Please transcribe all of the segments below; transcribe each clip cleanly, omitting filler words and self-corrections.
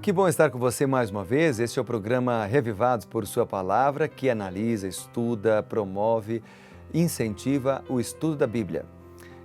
Que bom estar com você mais uma vez. Este é o programa Revivados por Sua Palavra, que analisa, estuda, promove, incentiva o estudo da Bíblia.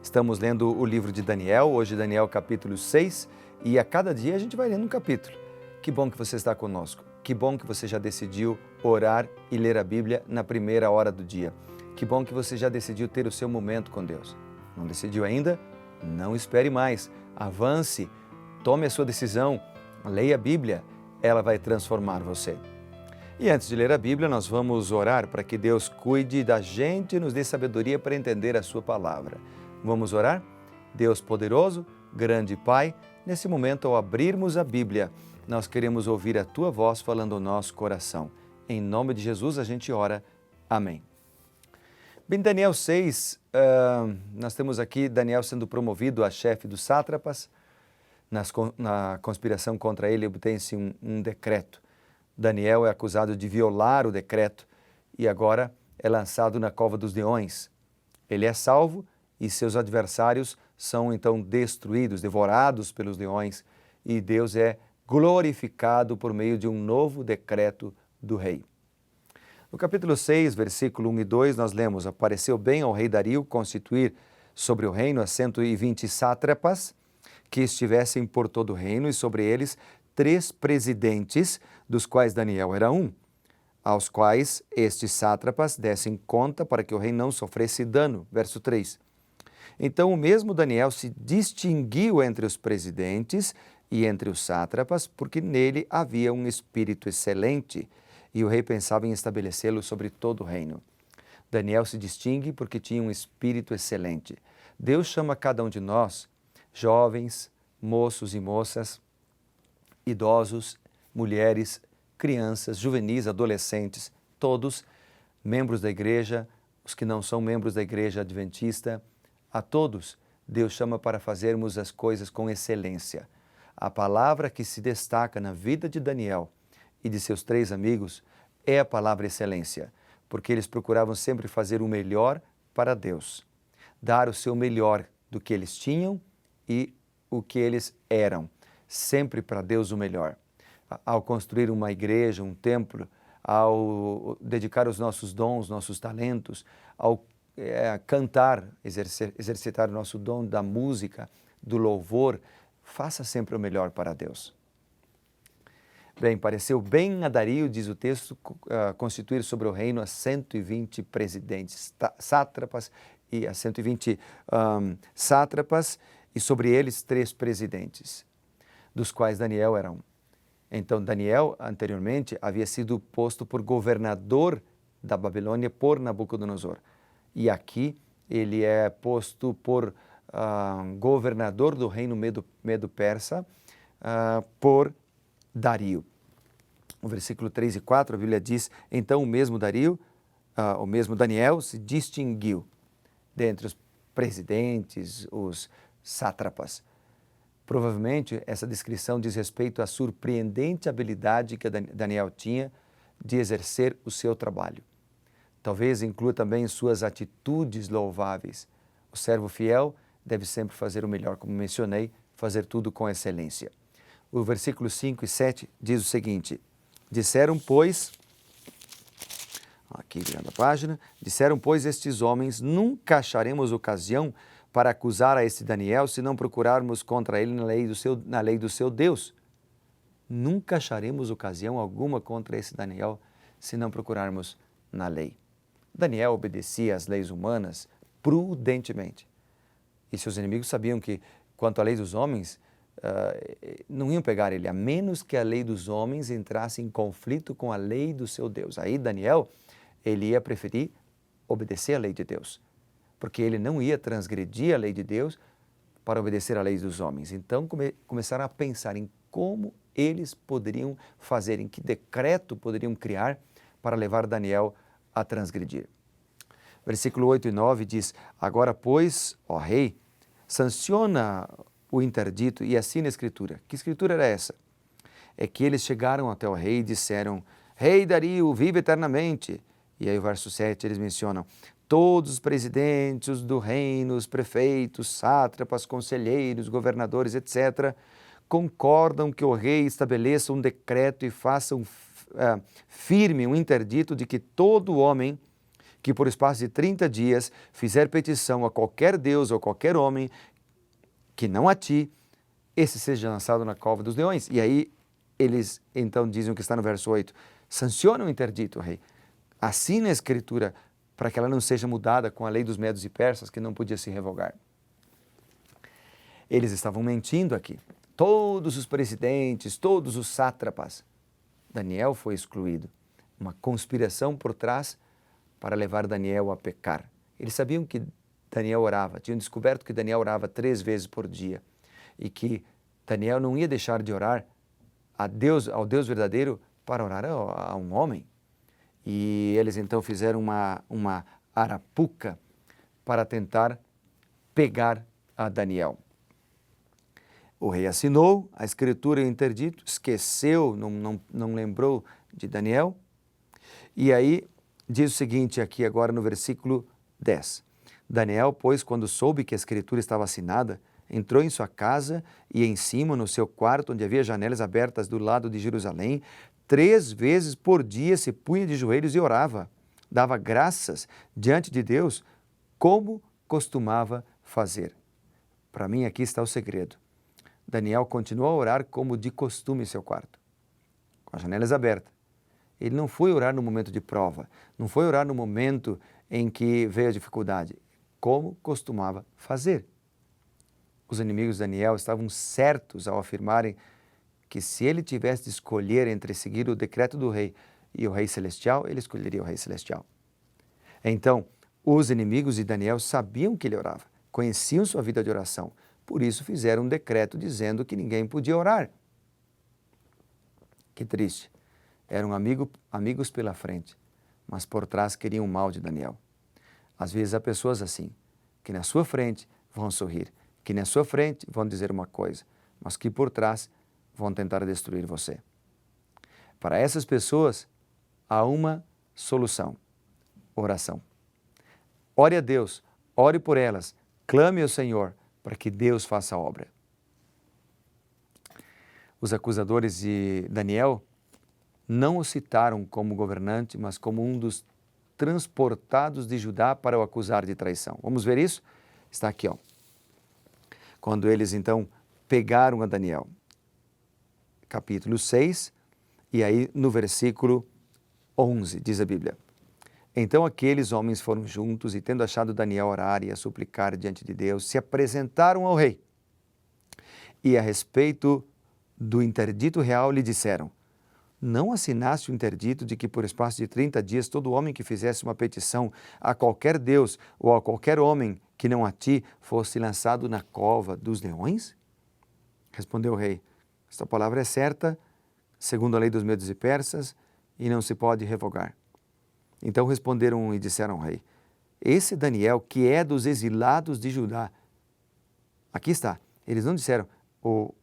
Estamos lendo o livro de Daniel, hoje Daniel capítulo 6, e a cada dia a gente vai lendo um capítulo. Que bom que você está conosco. Que bom que você já decidiu orar e ler a Bíblia na primeira hora do dia. Que bom que você já decidiu ter o seu momento com Deus. Não decidiu ainda? Não espere mais. Avance, tome a sua decisão. Leia a Bíblia, ela vai transformar você. E antes de ler a Bíblia, nós vamos orar para que Deus cuide da gente e nos dê sabedoria para entender a sua palavra. Vamos orar? Deus poderoso, grande Pai, nesse momento ao abrirmos a Bíblia, nós queremos ouvir a Tua voz falando ao nosso coração. Em nome de Jesus a gente ora. Amém. Bem, Daniel 6, nós temos aqui Daniel sendo promovido a chefe dos sátrapas. Na conspiração contra ele, obtém-se um decreto. Daniel é acusado de violar o decreto e agora é lançado na cova dos leões. Ele é salvo e seus adversários são então destruídos, devorados pelos leões, e Deus é glorificado por meio de um novo decreto do rei. No capítulo 6, versículo 1 e 2, nós lemos: Apareceu bem ao rei Dario constituir sobre o reino as 120 sátrapas, que estivessem por todo o reino, e sobre eles 3 presidentes, dos quais Daniel era um, aos quais estes sátrapas dessem conta para que o rei não sofresse dano. Verso 3. Então o mesmo Daniel se distinguiu entre os presidentes e entre os sátrapas, porque nele havia um espírito excelente, e o rei pensava em estabelecê-lo sobre todo o reino. Daniel se distingue porque tinha um espírito excelente. Deus chama cada um de nós, jovens, moços e moças, idosos, mulheres, crianças, juvenis, adolescentes, todos membros da igreja, os que não são membros da igreja adventista, a todos Deus chama para fazermos as coisas com excelência. A palavra que se destaca na vida de Daniel e de seus 3 amigos é a palavra excelência, porque eles procuravam sempre fazer o melhor para Deus, dar o seu melhor do que eles tinham e o que eles eram, sempre para Deus o melhor. Ao construir uma igreja, um templo, ao dedicar os nossos dons, nossos talentos, ao cantar, exercitar o nosso dom da música, do louvor, faça sempre o melhor para Deus. Bem, pareceu bem a Dario, diz o texto, constituir sobre o reino as 120 presidentes, sátrapas, e as 120 sátrapas, e sobre eles 3 presidentes, dos quais Daniel era um. Então, Daniel, anteriormente, havia sido posto por governador da Babilônia por Nabucodonosor. E aqui ele é posto por governador do reino Medo-Persa por Dario. No versículo 3 e 4, a Bíblia diz: Então o mesmo Daniel se distinguiu dentre os presidentes, os sátrapas. Provavelmente essa descrição diz respeito à surpreendente habilidade que Daniel tinha de exercer o seu trabalho. Talvez inclua também suas atitudes louváveis. O servo fiel deve sempre fazer o melhor, como mencionei, fazer tudo com excelência. O versículo 5 e 7 diz o seguinte: Disseram, pois, aqui virando a página, disseram, pois, estes homens: Nunca acharemos ocasião para acusar a esse Daniel se não procurarmos contra ele na lei do seu Deus. Nunca acharemos ocasião alguma contra esse Daniel se não procurarmos na lei. Daniel obedecia às leis humanas prudentemente. E seus inimigos sabiam que, quanto à lei dos homens, não iam pegar ele, a menos que a lei dos homens entrasse em conflito com a lei do seu Deus. Aí Daniel, ele ia preferir obedecer à lei de Deus, porque ele não ia transgredir a lei de Deus para obedecer à lei dos homens. Então começaram a pensar em como eles poderiam fazer, em que decreto poderiam criar para levar Daniel a transgredir. Versículo 8 e 9 diz: Agora, pois, ó rei, sanciona o interdito e assina a escritura. Que escritura era essa? É que eles chegaram até o rei e disseram: Rei Dario, vive eternamente. E aí o verso 7 eles mencionam: todos os presidentes do reino, os prefeitos, sátrapas, conselheiros, governadores, etc., concordam que o rei estabeleça um decreto e faça firme um interdito de que todo homem que por espaço de 30 dias fizer petição a qualquer Deus ou qualquer homem que não a ti, esse seja lançado na cova dos leões. E aí eles então dizem o que está no verso 8, sanciona o interdito, rei. Assina a escritura para que ela não seja mudada com a lei dos medos e persas, que não podia se revogar. Eles estavam mentindo aqui. Todos os presidentes, todos os sátrapas. Daniel foi excluído. Uma conspiração por trás para levar Daniel a pecar. Eles sabiam que Daniel orava, tinham descoberto que Daniel orava 3 vezes por dia e que Daniel não ia deixar de orar ao Deus verdadeiro para orar a um homem. E eles então fizeram uma arapuca para tentar pegar a Daniel. O rei assinou a escritura e o interdito, esqueceu, não lembrou de Daniel. E aí diz o seguinte aqui agora no versículo 10. Daniel, pois, quando soube que a escritura estava assinada, entrou em sua casa e em cima, no seu quarto, onde havia janelas abertas do lado de Jerusalém, 3 vezes por dia se punha de joelhos e orava. Dava graças diante de Deus, como costumava fazer. Para mim, aqui está o segredo. Daniel continuou a orar como de costume em seu quarto, com as janelas abertas. Ele não foi orar no momento de prova, não foi orar no momento em que veio a dificuldade, como costumava fazer. Os inimigos de Daniel estavam certos ao afirmarem que se ele tivesse de escolher entre seguir o decreto do rei e o rei celestial, ele escolheria o rei celestial. Então, os inimigos de Daniel sabiam que ele orava, conheciam sua vida de oração, por isso fizeram um decreto dizendo que ninguém podia orar. Que triste. Eram amigos pela frente, mas por trás queriam o mal de Daniel. Às vezes há pessoas assim, que na sua frente vão sorrir, que na sua frente vão dizer uma coisa, mas que por trás vão tentar destruir você. Para essas pessoas, há uma solução: oração. Ore a Deus, ore por elas, clame ao Senhor para que Deus faça a obra. Os acusadores de Daniel não o citaram como governante, mas como um dos transportados de Judá para o acusar de traição. Vamos ver isso? Está aqui, ó. Quando eles então pegaram a Daniel, capítulo 6, e aí no versículo 11, diz a Bíblia. Então aqueles homens foram juntos e, tendo achado Daniel orar e a suplicar diante de Deus, se apresentaram ao rei. E a respeito do interdito real lhe disseram: não assinaste o interdito de que por espaço de 30 dias todo homem que fizesse uma petição a qualquer Deus ou a qualquer homem que não a ti fosse lançado na cova dos leões? Respondeu o rei: esta palavra é certa, segundo a lei dos medos e persas, e não se pode revogar. Então responderam e disseram ao rei: esse Daniel, que é dos exilados de Judá. Aqui está. Eles não disseram o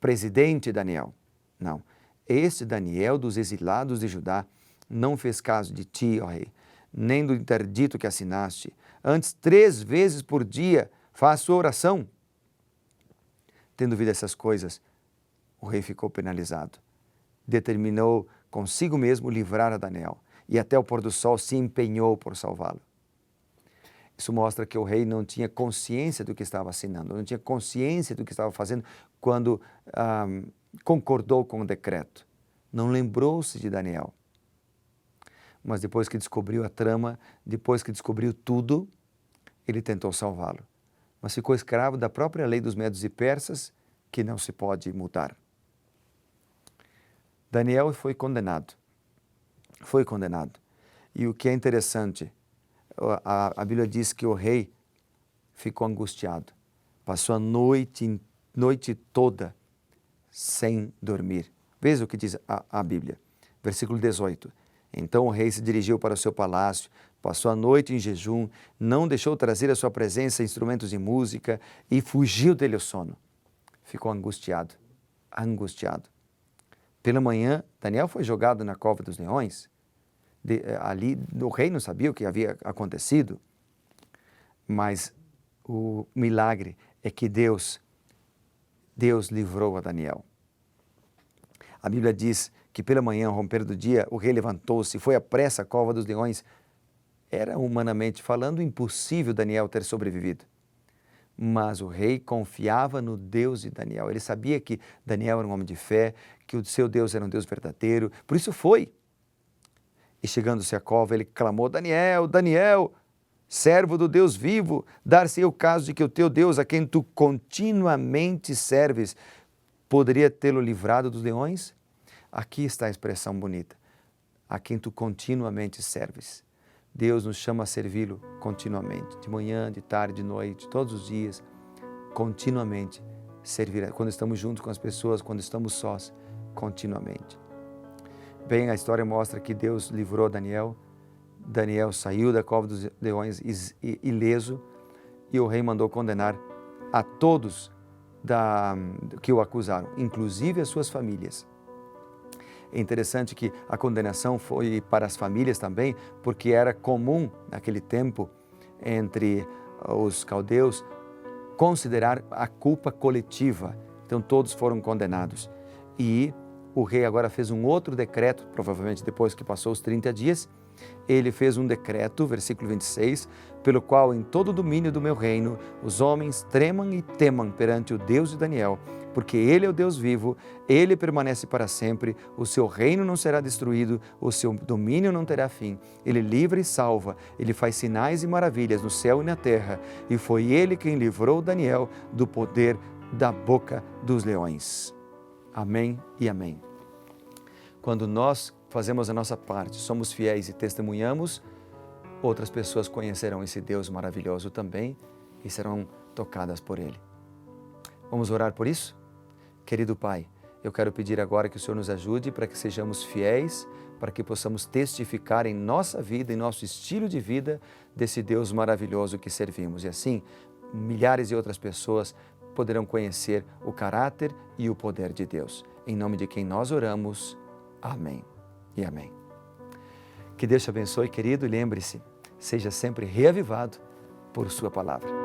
presidente Daniel. Não. Este Daniel dos exilados de Judá não fez caso de ti, ó rei, nem do interdito que assinaste. Antes, 3 vezes por dia faz sua oração. Tendo ouvido essas coisas, o rei ficou penalizado. Determinou consigo mesmo livrar a Daniel e até o pôr do sol se empenhou por salvá-lo. Isso mostra que o rei não tinha consciência do que estava assinando, não tinha consciência do que estava fazendo quando concordou com o decreto. Não lembrou-se de Daniel. Mas depois que descobriu a trama, depois que descobriu tudo, ele tentou salvá-lo. Mas ficou escravo da própria lei dos medos e persas, que não se pode mudar. Daniel foi condenado. Foi condenado. E o que é interessante, a Bíblia diz que o rei ficou angustiado. Passou a noite toda sem dormir. Veja o que diz a Bíblia. Versículo 18. Então o rei se dirigiu para o seu palácio, passou a noite em jejum, não deixou trazer à sua presença instrumentos de música e fugiu dele o sono. Ficou angustiado. Pela manhã, Daniel foi jogado na cova dos leões. Ali, o rei não sabia o que havia acontecido, mas o milagre é que Deus Deus livrou a Daniel. A Bíblia diz que pela manhã, ao romper do dia, o rei levantou-se e foi à pressa à cova dos leões. Era, humanamente falando, impossível Daniel ter sobrevivido. Mas o rei confiava no Deus de Daniel. Ele sabia que Daniel era um homem de fé, que o seu Deus era um Deus verdadeiro. Por isso foi. E chegando-se à cova, ele clamou: Daniel, Daniel, servo do Deus vivo, dar-se-ia o caso de que o teu Deus, a quem tu continuamente serves, poderia tê-lo livrado dos leões? Aqui está a expressão bonita: a quem tu continuamente serves. Deus nos chama a servi-lo continuamente, de manhã, de tarde, de noite, todos os dias, continuamente servir, quando estamos juntos com as pessoas, quando estamos sós, continuamente. Bem, a história mostra que Deus livrou Daniel. Daniel saiu da cova dos leões ileso e o rei mandou condenar a todos que o acusaram, inclusive as suas famílias. É interessante que a condenação foi para as famílias também, porque era comum naquele tempo, entre os caldeus, considerar a culpa coletiva. Então todos foram condenados. E o rei agora fez um outro decreto, provavelmente depois que passou os 30 dias, ele fez um decreto, versículo 26, pelo qual em todo o domínio do meu reino os homens tremam e temam perante o Deus de Daniel, porque ele é o Deus vivo, ele permanece para sempre, o seu reino não será destruído, o seu domínio não terá fim. Ele livra e salva, ele faz sinais e maravilhas no céu e na terra, e foi ele quem livrou Daniel do poder da boca dos leões. Amém e amém. Quando nós fazemos a nossa parte, somos fiéis e testemunhamos, outras pessoas conhecerão esse Deus maravilhoso também e serão tocadas por Ele. Vamos orar por isso? Querido Pai, eu quero pedir agora que o Senhor nos ajude para que sejamos fiéis, para que possamos testificar em nossa vida, em nosso estilo de vida, desse Deus maravilhoso que servimos. E assim, milhares de outras pessoas poderão conhecer o caráter e o poder de Deus. Em nome de quem nós oramos. Amém e amém. Que Deus te abençoe, querido, e lembre-se, seja sempre reavivado por sua palavra.